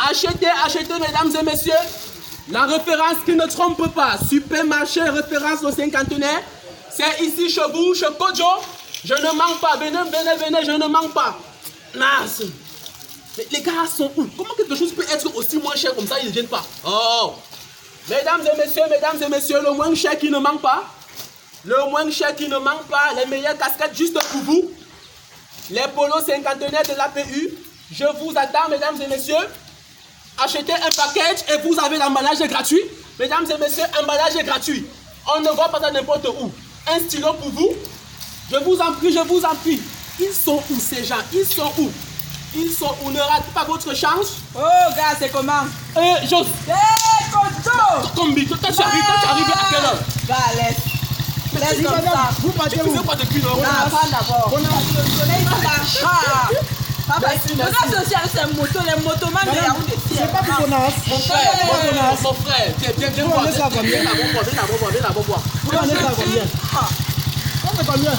Achetez, mesdames et messieurs. La référence qui ne trompe pas. Supermarché, référence au cinquantenaire. C'est ici chez vous, chez Kojo. Je ne manque pas. Venez, je ne manque pas. Mince. Les gars sont où? Comment quelque chose peut être aussi moins cher comme ça, ils ne viennent pas? Oh! Mesdames et messieurs, le moins cher qui ne manque pas. Le moins cher qui ne manque pas. Les meilleures casquettes juste pour vous. Les polos cinquantenaires de l'APU. Je vous attends, mesdames et messieurs. Achetez un package et vous avez l'emballage gratuit. Mesdames et messieurs, emballage gratuit. On ne va pas dans n'importe où. Un stylo pour vous. Je vous en prie. Ils sont où ces gens? Ils sont où? Ne ratez pas votre chance. Oh, gars, c'est comment? Jos. Kojo! Combi, toi tu arrives à quelle heure? Gars, laisse comme ça. Vous partez où? Pas de cul, non? On apprend d'abord. On a le soleil là. Papa, c'est aussi avec ces motos, les motomans de Yaoundé. C'est pas pour Bonas. Mon frère, viens voir. Viens là, voir. Vous en êtes à combien? On est combien?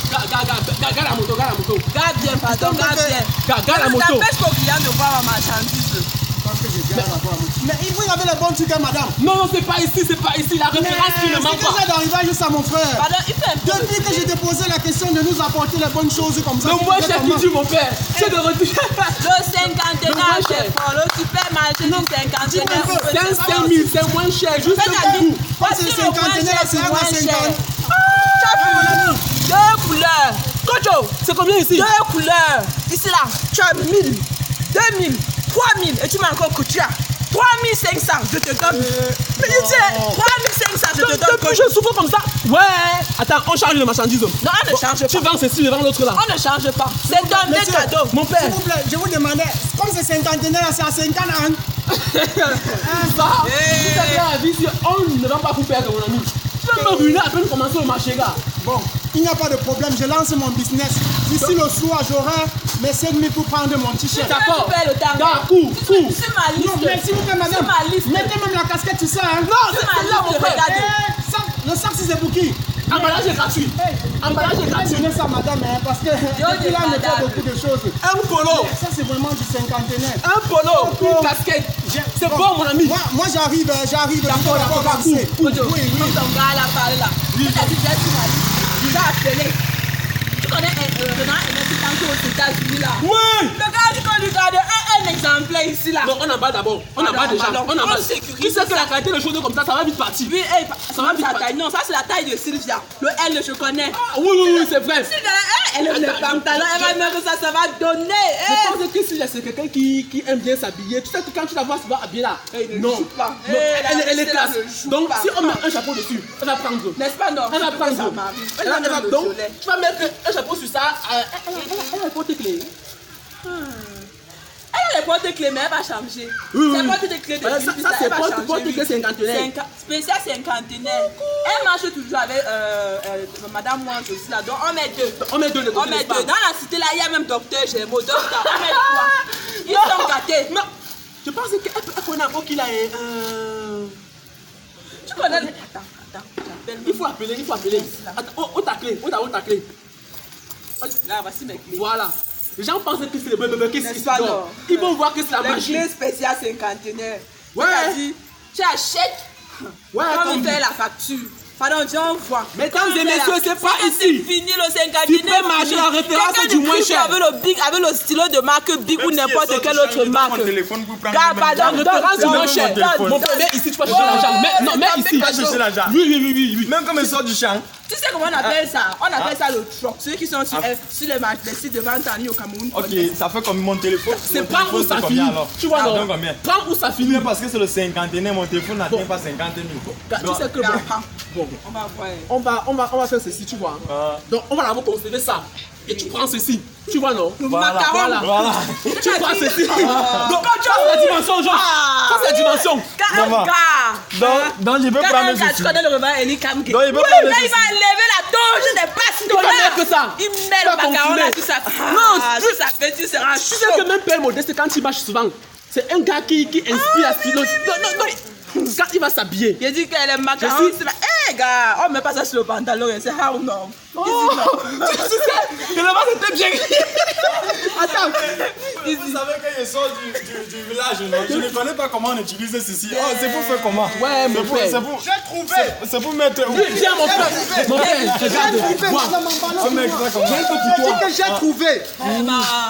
Garde la moto. Garde bien, pardon, garde bien. Garde la moto. T'empêches qu'au client de voir ma marchandise. Mais vous avez les bons trucs, madame. Non, c'est pas ici. La référence qui ne manque pas. C'est déjà d'arriver juste à mon frère. Pardon, il fait un peu. Depuis que je t'ai posé la question de nous apporter les bonnes choses comme ça. Le moins cher qui tue mon père. C'est de retirer. Le cinquantenaire, c'est fort. Le supermarché du cinquantenaire. 5 000, c'est moins cher. Juste pour vous. C'est le cinquantenaire, c'est moins 50. Deux couleurs. Kojo, c'est combien ici? Deux couleurs. Ici là, tu as 1000, 2000, 3000 et tu m'as encore coûté 3500. Je te donne. Mais tu sais, 3500, je te donne. Depuis je souffre comme ça. Ouais. Attends, on charge le marchandise. Non, on ne charge pas. Tu vends ceci, je vends l'autre là. On ne charge pas. C'est un des cadeaux. Mon père. S'il vous plaît, je vous demandais, comme c'est cinquantenaire, c'est à 50 ans. Ça, la vie, on ne va pas vous perdre, mon ami. Tu vas me ruiner à peine commencer au marché, gars. Bon, il n'y a pas de problème, je lance mon business. D'ici le soir, j'aurai mes 5 000 pour prendre mon t-shirt. D'accord. Gars, cours. C'est ma liste. Non, mais s'il vous plaît, madame, C'est ma liste. mettez même la casquette sur ça. Hein. Non, C'est ma liste, mon frère. regardez. Le sac, c'est pour qui? Emballage est gratuit. Emballage est gratuit. Donnez ça, madame, hein, parce que depuis là, on ne fait beaucoup de choses. Un polo. Ça, c'est vraiment du cinquantenaire. Un polo. Une casquette. C'est bon, mon ami. Moi j'arrive. D'accord. Kojo, comme ton gars là parle là. Tu as dit que tu m'as dit. Tu as appelé. Tu connais Renan Emery Tanko aux États-Unis là. Oui. Le gars dit qu'on lui garde un exemplaire ici là. Non, on emballe d'abord. On emballe déjà. On emballe. Tu sais que la qualité de choses comme ça va vite partir. Oui, ça va sa taille. Non, ça c'est la taille de Sylvia. Le L, je connais. Oui, c'est vrai. Elle aime les pantalons. Elle va dire que ça va donner. Je pense que Sylvia, c'est quelqu'un qui aime bien s'habiller. Tu sais que quand tu la vois, ça va habiller là. Non. Elle est classe. Donc, si on met un chapeau dessus, elle va prendre. N'est-ce pas, non? Elle va prendre. Donc, tu vas mettre un chapeau sur ça. Elle a les porte-clés. Elle a les porte-clés, mais elle va changer. Oui. C'est porte-clés de Ça, c'est porte-clés cinquantenaire. Spécial cinquantenaire. Elle marche toujours avec Madame Mouance aussi là. Donc, on met deux. On met deux. Dans la cité là, il y a même docteur Gémeaux. Docteur, on met trois. Ils sont gâtés. Non. Je pense qu'elle connaît encore qu'il a Tu connais. Attends. Il faut appeler. Attends, où ta clé? Où ta clé? Là, voici mes clés. Voilà. Les gens pensent que c'est le bébé qui N'est-ce se pas, dort. non? Ils vont voir que c'est la Les magie. clés spéciales cinquantenaire. Ouais. C'est-à-dire, tu achètes. Ouais, Quand comme on fait la facture. Pardon, Dieu, on voit. Mesdames et messieurs, c'est pas C'est ici. fini le cinquantenaire. Supermarché, la référence du moins cher. Avec le stylo de marque Big ou n'importe quelle autre marque. Car, pardon, Référence du moins cher. Mon frère, mais ici, tu vas chercher l'argent. Mais ici. chercher l'argent. Oui. Même comme il sort du champ. Tu sais comment on appelle ça? On appelle ça le truck. Ceux qui sont sur les sites de vente en ligne au Cameroun. Ok, ça fait comme mon téléphone. C'est pas où ça finit. Tu vois, non? Combien? Prends où ça finit. Parce que c'est le cinquantenaire, mon téléphone n'atteint pas 50 000. Tu sais que bon. On va voir. On va faire ceci, tu vois. Donc, on va d'abord conserver ça. Et tu prends ceci. Tu vois, non? Voilà. Tu prends ceci. Donc, tu as la dimension, genre. Ça, c'est la dimension. Donc, je peux prendre Tu ceci. connais le repas Eli Kamke. Donc, il peut Oui, prendre là, il ceci. va lever la touche des passes connais que ça. Il met le macaron là, tout ça. Tout ça fait, tu seras Tu sais que même Père Modeste, quand il marche souvent, c'est un gars qui inspire à stylo. Non. Quand il va s'habiller. Il dit que les macarons, c'est là. Hé, gars, on met pas ça sur le pantalon, c'est how non. Tu sais, tellement c'était bien. Attends. Vous savez que je sors du village, non? Je ne connais pas comment on utilise ceci. Oh, c'est pour faire comment? Ouais, mon frère. J'ai trouvé. C'est pour mettre. Viens, mon frère. Mon frère, regarde. Moi, Ce mec, là, comment? j'ai un peu pour toi. Que j'ai trouvé.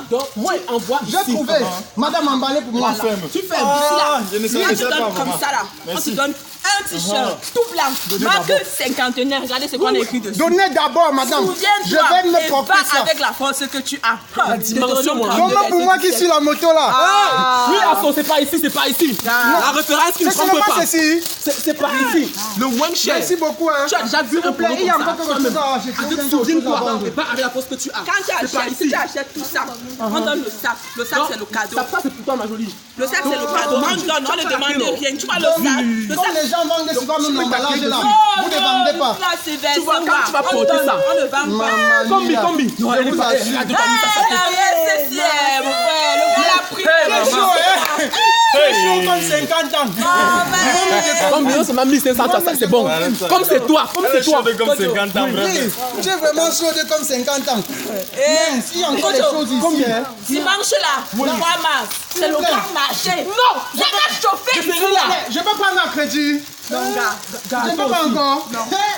Donc, moi, envoie ici. J'ai trouvé. Madame emballé pour moi. Tu fais Ah, je ne On sais te pas. donne comme ça là. On te donne un t-shirt tout blanc. Marque cinquantenaire. Regardez ce qu'on a écrit dessus. Donnez d'abord, madame. Je Souviens-toi vais me et porter va ça. avec la force que tu as. dimension, mon ami. Comment pour moi qui suis la moto là? Oui, Asson, c'est pas ici, c'est pas ici. La référence qui ne C'est trompe seulement pas. ceci. C'est pas ici. Le one share. Merci beaucoup. Hein. Tu as déjà vu un plaît, produit il y a comme ça. encore quelque chose à acheter. Arrête, souviens-toi. Et pas avec la force que tu as. Quand tu C'est pas achètes, si ici. tu achètes tout ça, on donne le sac. Le sac, c'est le cadeau. Ça, c'est pour toi, ma jolie. Le sac, c'est le cadeau. On donne, on ne demande rien. Tu vois le sac. Le Quand sac. les gens vendent souvent même l'emballage là, Oh, vous ne vendez pas. là, c'est versé. Tu vois, quand tu vas On porter donne, ça. on ne vend pas. Combi. Non, elle est vous pas. assure. Regarde, Combi, ça fait. C'est fier, mon frère. Le gars l'a pris. Comme 50 ans. Combi, c'est ma 1500, toi, ça, c'est bon. Comme c'est toi, comme Elle c'est est toi. chaude comme 50 ans, vraiment. Oui, tu es vraiment chaud comme 50 ans. Mais s'il y a encore des choses ici, hein. Dimanche là, le 3 mars, c'est le grand marché. Non, J'ai pas chauffé ici là. là. Je peux prendre un crédit. Non, gars. Je peux pas encore.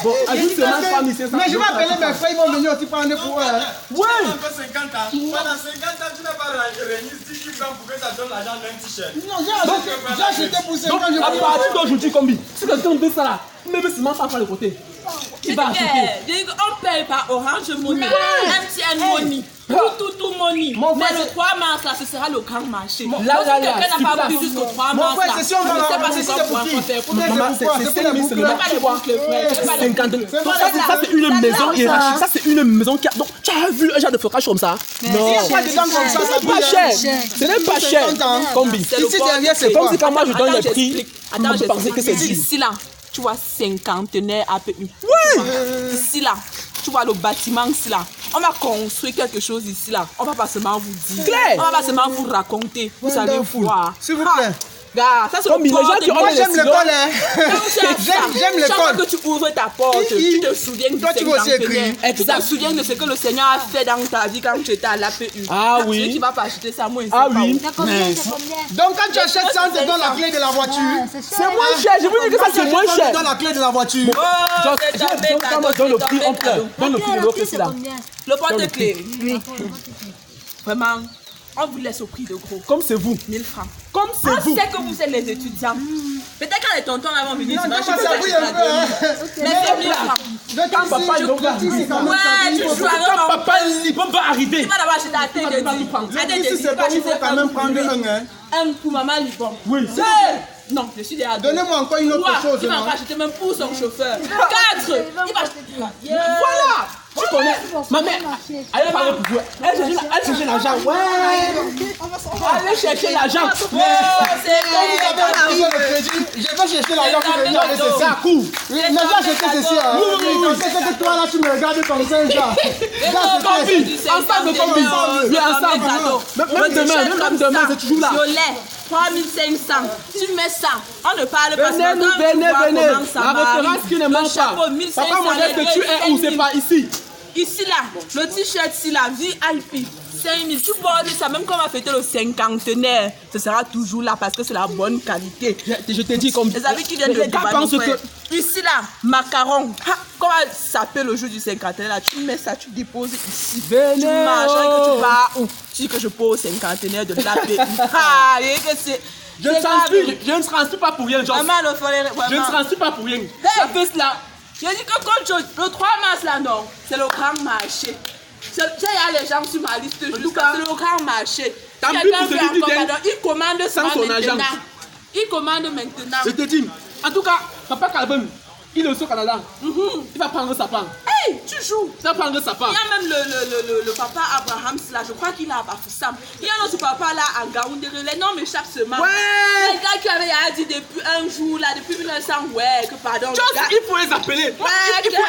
Bon, ajoute seulement 3500. Mais je vais appeler mes frères, ils vont venir aussi prendre pour eux. Ouais. Pendant 50 ans, tu n'as pas réuni 10 000 francs pour que ça donne l'argent d'un t-shirt. Non, j'ai acheté pour 50 ans. Donc, à partir d'aujourd'hui, Combi, si quelqu'un veut ça là, même si c'est pas le côté. Il va acheter. On paye par Orange Money, MTN Money, tout Money. Mais le 3 mars là, ce sera le grand marché. Donc si quelqu'un n'a pas pris jusqu'au 3 Mon mars frère, là, c'est si on je ne sais va pas c'est ce si qu'on c'est pour qui? pourra faire. Maman, c'est 5 000 seulement. C'est pas les boucles, frère. C'est pas les 50. Donc, ça, c'est une maison hiérarchique. Ça, c'est une maison qui a. Donc, tu as vu un genre de focage comme ça? Non. Il y a pas de dents comme ça, ça C'est pas cher. Ce n'est pas cher. Combi. C'est le Ici port. derrière, c'est Comme quoi? si quand moi je donne Attends, les prix, j'explique. on Attends, peut penser que c'est j'explique. dur. Ici là, tu vois cinquantenaire APU. Oui. Ici là, tu vois le bâtiment ici là. On va construire quelque chose ici là. On va pas seulement vous dire. Claire. On va pas seulement vous raconter. Vous allez voir. S'il vous plaît. Gars, ça c'est Comme le les gens port qui de- ont Moi, les j'aime stylos. l'école, hein. J'aime Chaque fois l'école. que tu ouvres ta porte, tu te souviens du Toi, tu vas aussi cinquantenaire. écrire. Tu te souviens de ce que le Seigneur a fait dans ta vie quand tu étais à l'APU. Ah oui. Celui qui va pas acheter ça, moi, il Ah sait pas oui. où. C'est combien? C'est combien? Donc, quand tu achètes ça, on te donne la clé de la voiture. C'est moins cher. Je vous dis que ça, c'est moins On te cher. donne la clé de la voiture. Oh, c'est tombé, Quand on donne le prix, on pleure. Donne le prix, Combien le la prix, clé, c'est c'est là. combien? le porte-clés. Vraiment, on vous laisse au prix de gros. Comme c'est vous. 1000 francs. Comme c'est On vous. sait que vous êtes les étudiants. Peut-être quand les tontons là vont venir, Non, tu vas non, acheter ça peut-être brille que tu un vas peu, hein. donner. Mais c'est 1000 francs. Quand papa, il doit Ouais, tu joues avec Quand mon papa Lipon va arriver. Tu vas d'abord acheter ta tête de dit. Si c'est bon, il faut quand même prendre un. Hein. Un pour maman Lipon. Oui. Non, je suis déjà. Donnez-moi encore une autre Toi, chose. tu vas non? encore acheter même pour son chauffeur. 4. Il va acheter. Voilà. Tu connais. Ma mère. Allez parler pour vous. Elle cherchait l'argent. Ouais. Allez chercher l'argent. Oh, Vous avez besoin de crédit. Je vais chercher l'argent pour venir avec C'est ça. à coup. Oui, mais j'ai acheté ceci. Hein. Quand c'est que toi là, tu me regardes comme ça. Ensemble, Combi. Oui, ensemble. Même demain, c'est toujours là. Violet, 3500. Tu mets ça. On ne parle pas. Venez. La référence qui ne manque pas. Papa, mon est que tu es où? C'est pas ici. Ici là, le t-shirt ici là, VIP, 5000. Tu portes ça même quand on va fêter le cinquantenaire. Ce sera toujours là parce que c'est la bonne qualité. Je te dis comme. Les amis qui viennent de Les gars pensent que. Ici là, macaron. Comment ça s'appelle le jour du cinquantenaire là? Tu mets ça, tu déposes ici. Venez, Tu marches oh. que tu vas où? Tu dis que je pose au cinquantenaire de l'APU. Ah, et que c'est. Je ne transpire pas pour rien, Joss. Maman, le fallait. Je ne transpire pas pour rien. Hey. La fête là. J'ai dit que quand le 3 mars là, non, c'est le grand marché. Il y a les gens sur ma liste jusqu'à c'est le grand marché. Tant pis Quelqu'un pour celui veut qui encore, vient pardon, il commande ça sans son maintenant. agent. Il commande maintenant. Je te dis. En tout cas, papa Calvin, il est aussi au Canada. Il va prendre sa part. Hey, tu joues. Il va prendre sa part. Il y a même le papa Abraham là, je crois qu'il a à Bafoussam. Il y a notre papa là à Gaoundéré, les noms m'échappent seulement. Ouais. Les gars qui avaient dit depuis un jour là, depuis 1900, ouais, que pardon. Joss, gars- il faut les appeler.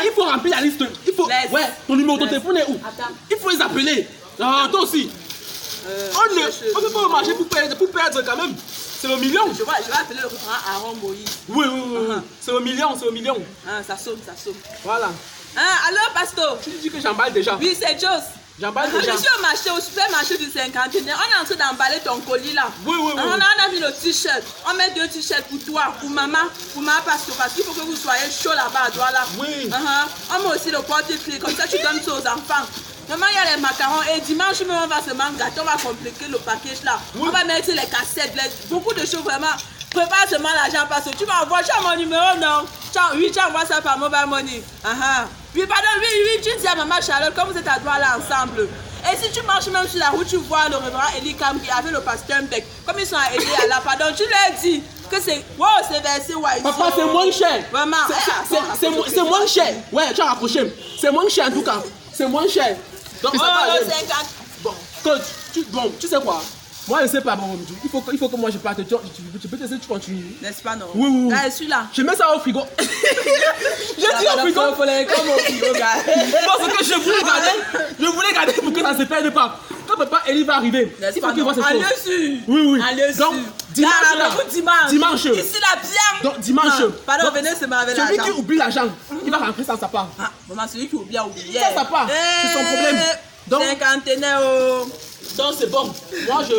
Il faut remplir la liste. Il faut. Laisse. Ouais, ton numéro de téléphone est où? Attends. Il faut les appeler. Ah, toi aussi. On ne peut pas marcher pour perdre quand même. C'est le million. Je vais appeler le restaurant Aaron Moïse. Oui. C'est le million. Hein, ça sonne. Voilà. Allô, Pasto? Tu dis que j'emballe déjà. Oui, c'est Joss. J'emballe Je déjà. suis au marché, au supermarché du cinquantenaire. On est en train d'emballer ton colis là. Oui. On a mis le t-shirt. On met 2 t-shirts pour toi, pour maman Pasto, parce qu'il faut que vous soyez chaud là-bas à droite là. Oui. On met aussi le porte-clés, comme ça tu donnes ça aux enfants. Maman, il y a les macarons et dimanche même on va se manger gâteau, on va compléter le package là. Oui. On va mettre les cassettes, beaucoup de choses vraiment. Prépare seulement l'argent parce que tu m'envoies, tu as mon numéro, non? Oui, tu envoies ça par mobile money. Oui, pardon, oui, tu dis à maman Charlotte, comme vous êtes à droite là ensemble. Et si tu marches même sur la route, tu vois le révérend Eli Kam qui avait le pasteur Mbek. Comme ils sont aidés à la pardon, tu leur dis que c'est. Wow, c'est versé, ouais. Papa, c'est moins cher. Vraiment, c'est moins cher. Ouais, tu as rapproché. C'est moins cher en tout cas. C'est moins cher. Donc, ça va aller. 50. Bon, tu sais quoi? Moi, je sais pas, bon, il faut que moi je parte. Tu peux te laisser, tu continues. N'est-ce pas, non? Oui. Là, je suis là. Je mets ça au frigo. Je dis au frigo. Comme au frigo, gars. Parce que je voulais garder pour que ça ne se perde pas. Quand papa Eli va arriver, il faut qu'il voit cette chose. Oui. Donc, dimanche. Ici, la bien. Donc, dimanche. Pardon, venez se marier l'argent. Celui qui oublie l'argent, il va rentrer sans sa part. Maman, celui qui oublie a oublié. Sans sa part, c'est son problème. Donc, cinquantenaire. donc c'est bon. Moi, je...